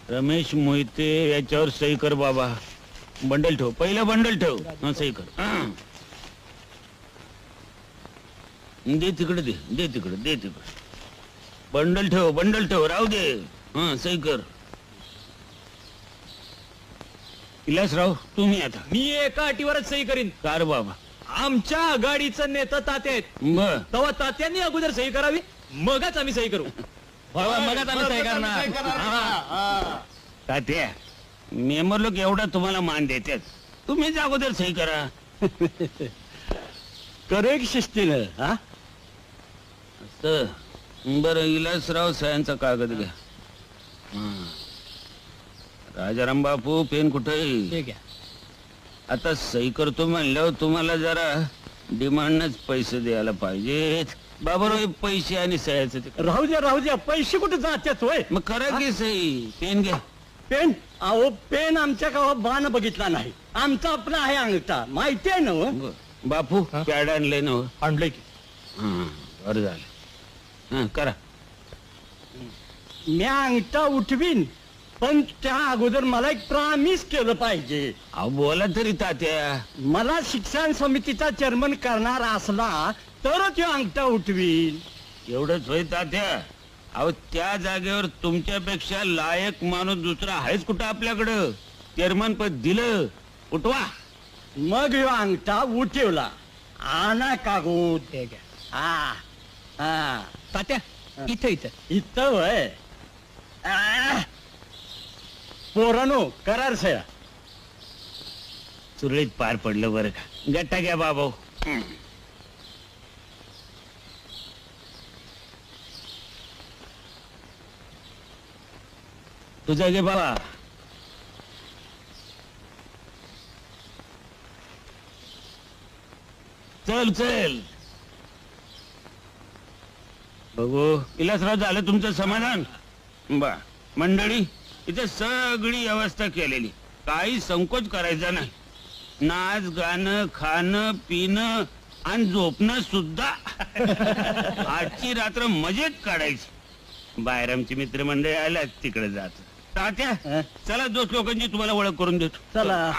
रमेश मोहिते याच्यावर सही कर बाबा. बंडल ठेव, पहिलं बंडल ठेव. हा, सही कर. दे तिकडे, दे तिकडे. बंडल ठेव, राहू दे. हा, सही कर. विलासराव, तुम्ही आता. मी एका अटीवरच सही करीन. कार बाबा. आमच्या आघाडीचं नेता तात्या आहेत. बर. तेव्हा तात्यांनी अगोदर सही करावी, मगच आम्ही सही करू. मगच आम्ही सही करणार. तात्या, मेंबर लोक एवढा तुम्हाला मान देतात, तुम्हीच अगोदर सही करा. करेक्ट शिस्तीनं. हा, बरं, विलासराव सयांचा कागद घ्या. राजाराम बापू, पेन कुठे? आता सही करतो म्हणल्यावर तुम्हाला जरा डिमांडनच पैसे द्यायला पाहिजेत. बाबा, पैसे आणि सह्याचं ते राहू द्या पैसे कुठे जातात होय? मग करा की सही. पेन घ्या. पेन? अहो, पेन आमच्या गावात बाण बघितला नाही. आमचा आपला आहे अंगठा, माहिती आहे ना हो? बापू, पॅड आणलंय ना? आणलंय की. बरं झालं. करा. मी अंगठा उठवीन, पण त्या अगोदर मला एक प्रॉमिस केलं पाहिजे. अहो, बोला तरी तात्या. मला शिक्षण समितीचा चेअरमन करणार असला तरच तो अंगठा उठवीन. एवढंच होय तात्या? अहो, त्या जागेवर तुमच्यापेक्षा लायक माणूस दुसरा आहेच कुठं आपल्याकडं? चेअरमन पद दिलं, उठवा. मग ह्यो अंगठा उठवला. आणा कागद. हा हा, तात्या, इथं इथं वय. पोरानो, करार सया. सुरळीत पार पडलं बरं का. गट्टा घ्या बाबा. तुझा घे बाबा. चल बघू. विलासराव, झालं तुमचं समाधान? बा मंडळी, इथे सगळी व्यवस्था केलेली, काही संकोच करायचा नाही. नाच गाणं, खाणं पिणं आणि झोपणं सुद्धा. आजची रात्र मजेत काढायची. बाहेर आमची मित्रमंडळी आल्या, तिकडे जात. तात्या, चला, दोस्त लोकांची तुम्हाला ओळख करून देतो. चला.